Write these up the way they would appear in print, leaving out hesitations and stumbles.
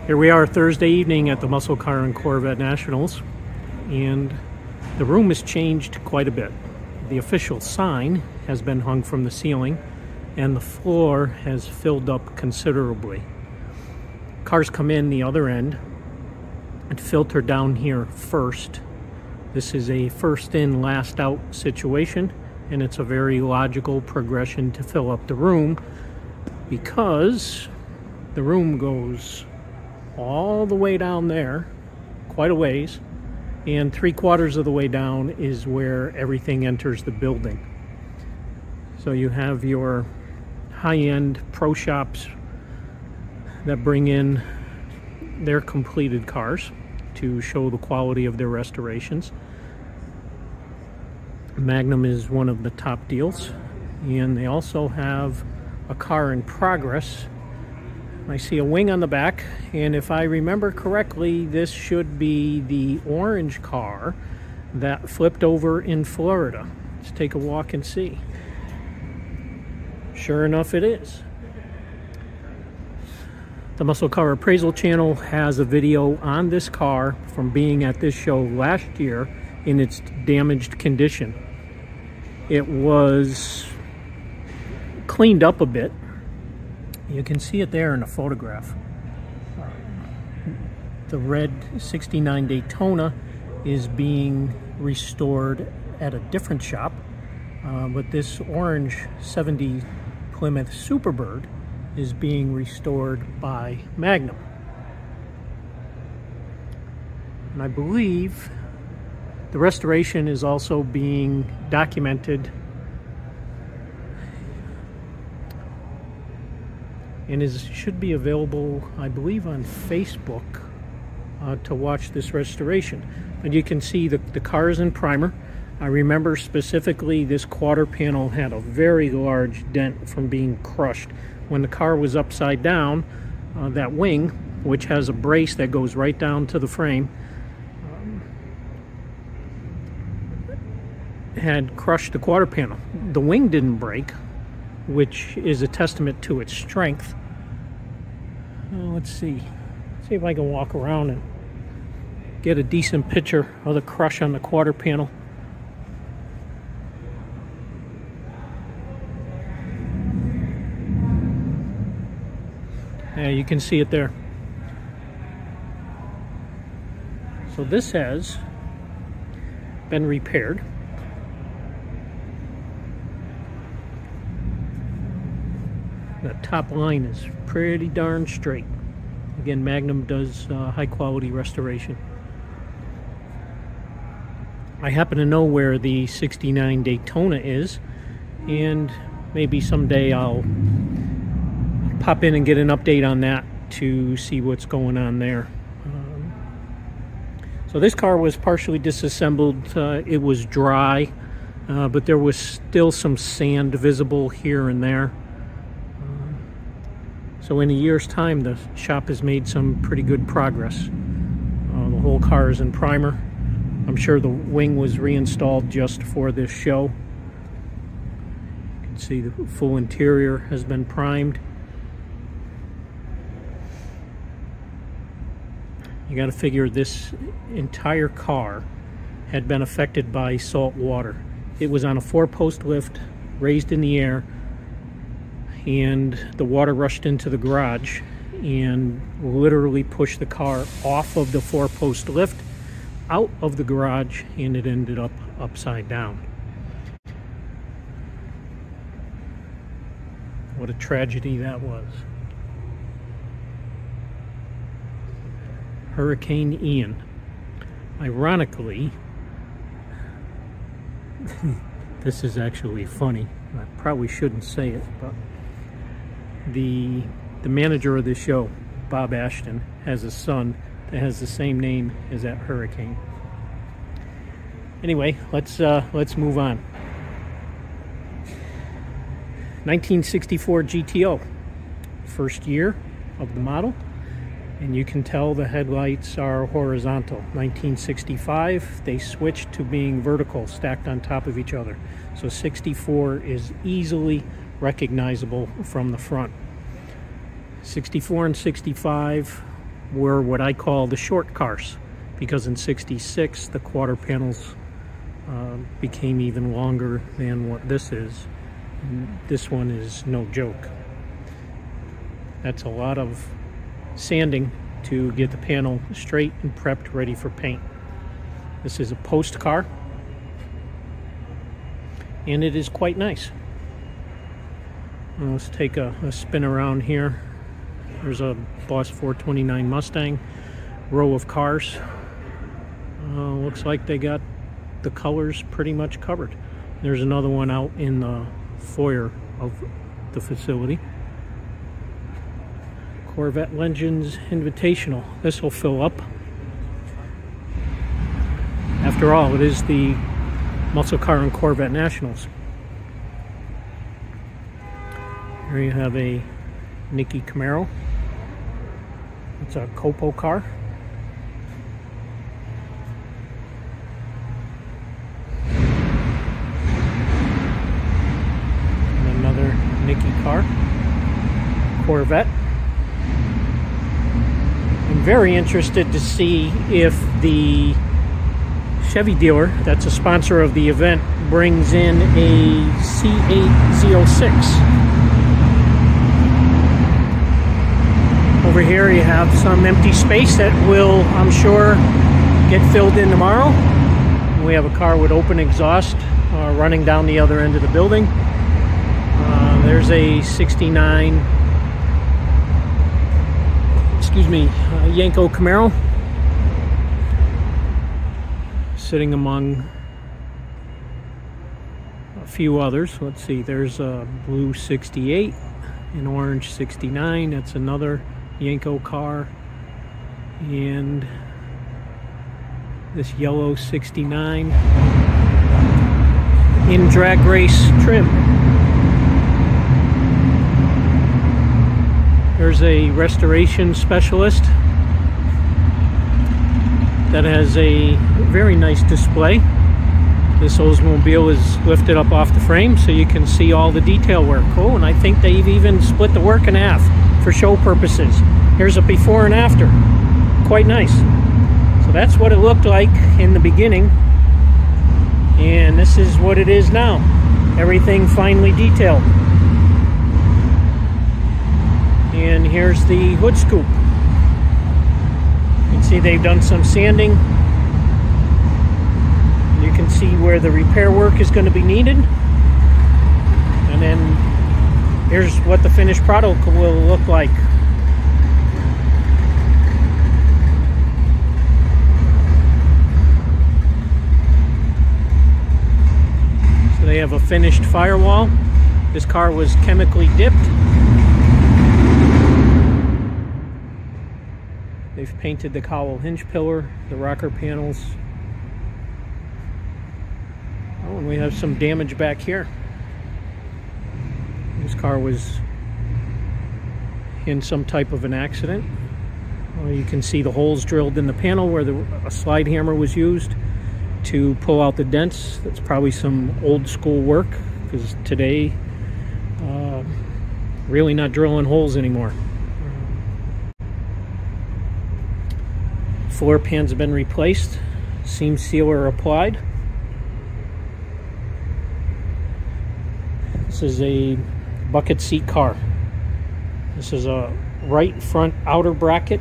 Here we are Thursday evening at the Muscle Car and Corvette Nationals, and the room has changed quite a bit. The official sign has been hung from the ceiling, and the floor has filled up considerably. Cars come in the other end and filter down here first. This is a first in, last out situation, and it's a very logical progression to fill up the room because the room goes all the way down there, quite a ways, and 3/4 of the way down is where everything enters the building. So you have your high-end pro shops that bring in their completed cars to show the quality of their restorations. Magnum is one of the top deals, and they also have a car in progress. I see a wing on the back, and if I remember correctly, this should be the orange car that flipped over in Florida. Let's take a walk and see. Sure enough, it is. The Muscle Car Appraisal channel has a video on this car from being at this show last year in its damaged condition. It was cleaned up a bit. You can see it there in the photograph. The red 69 Daytona is being restored at a different shop, but this orange 70 Plymouth Superbird is being restored by Magnum. And I believe the restoration is also being documented and should be available, I believe, on Facebook to watch this restoration. But you can see the car is in primer. I remember specifically this quarter panel had a very large dent from being crushed. When the car was upside down, that wing, which has a brace that goes right down to the frame, had crushed the quarter panel. The wing didn't break, which is a testament to its strength. Let's see if I can walk around and get a decent picture of the crush on the quarter panel. Yeah, you can see it there. So this has been repaired. The top line is pretty darn straight. Again, Magnum does high quality restoration. I happen to know where the 69 Daytona is, and maybe someday I'll pop in and get an update on that to see what's going on there. So this car was partially disassembled. It was dry, but there was still some sand visible here and there. So in a year's time, the shop has made some pretty good progress. The whole car is in primer. I'm sure the wing was reinstalled just for this show. You can see the full interior has been primed. You got to figure this entire car had been affected by salt water. It was on a 4-post lift, raised in the air, and the water rushed into the garage and literally pushed the car off of the 4-post lift, out of the garage, and it ended up upside down. What a tragedy that was. Hurricane Ian. Ironically, this is actually funny. I probably shouldn't say it, but the manager of this show, Bob Ashton, has a son that has the same name as that hurricane. Anyway, let's move on. 1964 GTO, first year of the model, and you can tell the headlights are horizontal. 1965, they switched to being vertical, stacked on top of each other. So 64 is easily recognizable from the front. 64 and 65 were what I call the short cars, because in '66 the quarter panels became even longer than what this is. And this one is no joke. That's a lot of sanding to get the panel straight and prepped ready for paint. This is a post car, and it is quite nice. Let's take a spin around here. There's a Boss 429 Mustang, row of cars. Looks like they got the colors pretty much covered. There's another one out in the foyer of the facility. Corvette Legends Invitational. This will fill up. After all, it is the Muscle Car and Corvette Nationals. Here you have a Nicky Camaro. It's a Copo car. And another Nicky car. Corvette. I'm very interested to see if the Chevy dealer, that's a sponsor of the event, brings in a C806. Over here you have some empty space that will, I'm sure, get filled in tomorrow. We have a car with open exhaust running down the other end of the building. There's a 69, Yenko Camaro, sitting among a few others. Let's see, there's a blue 68, an orange 69, that's another Yenko car, and this yellow 69 in drag race trim. There's a restoration specialist that has a very nice display. This Oldsmobile is lifted up off the frame so you can see all the detail work. Oh, and I think they've even split the work in half for show purposes. Here's a before and after. Quite nice. So that's what it looked like in the beginning, and this is what it is now. Everything finely detailed. And here's the hood scoop. You can see they've done some sanding. You can see where the repair work is going to be needed. And then here's what the finished product will look like. So they have a finished firewall. This car was chemically dipped. They've painted the cowl hinge pillar, the rocker panels. Oh, and we have some damage back here. This car was in some type of an accident. You can see the holes drilled in the panel where a slide hammer was used to pull out the dents. That's probably some old school work, because today, really not drilling holes anymore. Floor pans have been replaced, seam sealer applied. This is a bucket seat car. This is a right front outer bracket.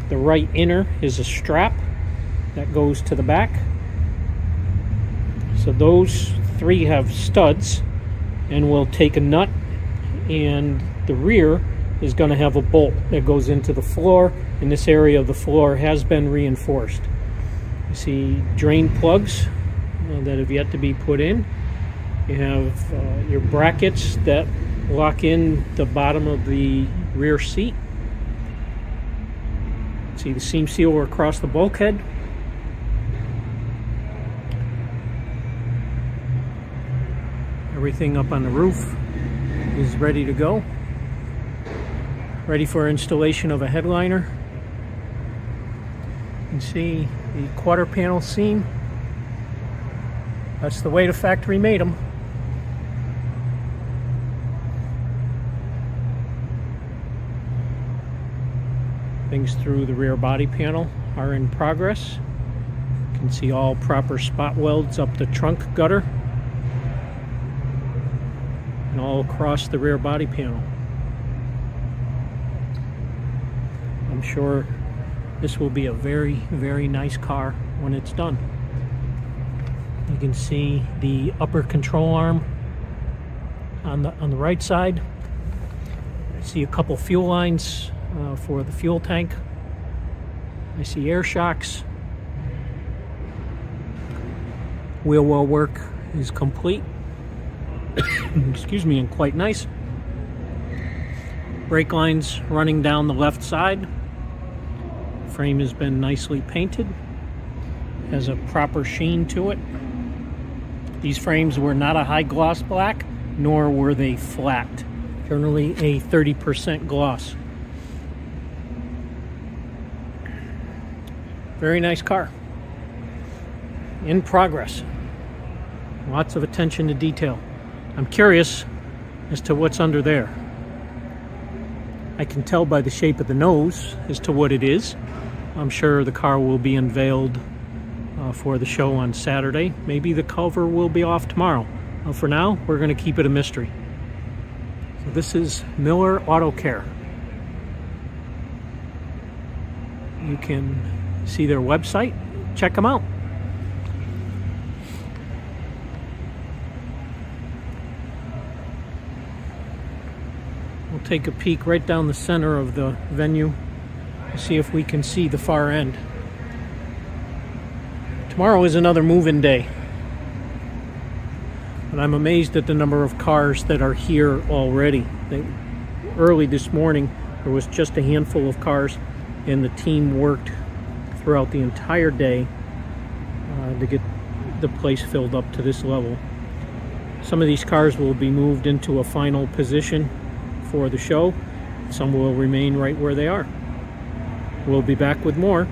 The right inner is a strap that goes to the back. So those three have studs, and we'll take a nut, and the rear is going to have a bolt that goes into the floor, and this area of the floor has been reinforced. You see drain plugs that have yet to be put in. You have your brackets that lock in the bottom of the rear seat. See the seam sealer across the bulkhead. Everything up on the roof is ready to go. Ready for installation of a headliner. You can see the quarter panel seam. That's the way the factory made them. Things through the rear body panel are in progress. You can see all proper spot welds up the trunk gutter and all across the rear body panel. I'm sure this will be a very, very nice car when it's done. You can see the upper control arm on the right side. I see a couple fuel lines for the fuel tank. I see air shocks. Wheel well work is complete. Excuse me, and quite nice. Brake lines running down the left side. Frame has been nicely painted. Has a proper sheen to it. These frames were not a high gloss black, nor were they flat. Generally a 30% gloss. Very nice car. In progress. Lots of attention to detail. I'm curious as to what's under there. I can tell by the shape of the nose as to what it is. I'm sure the car will be unveiled for the show on Saturday. Maybe the cover will be off tomorrow. For now, we're going to keep it a mystery. So this is Miller Auto Care. You can see their website. Check them out. We'll take a peek right down the center of the venue and see if we can see the far end. Tomorrow is another move-in day. And I'm amazed at the number of cars that are here already. Early this morning, there was just a handful of cars, and the team worked throughout the entire day to get the place filled up to this level. Some of these cars will be moved into a final position for the show. Some will remain right where they are. We'll be back with more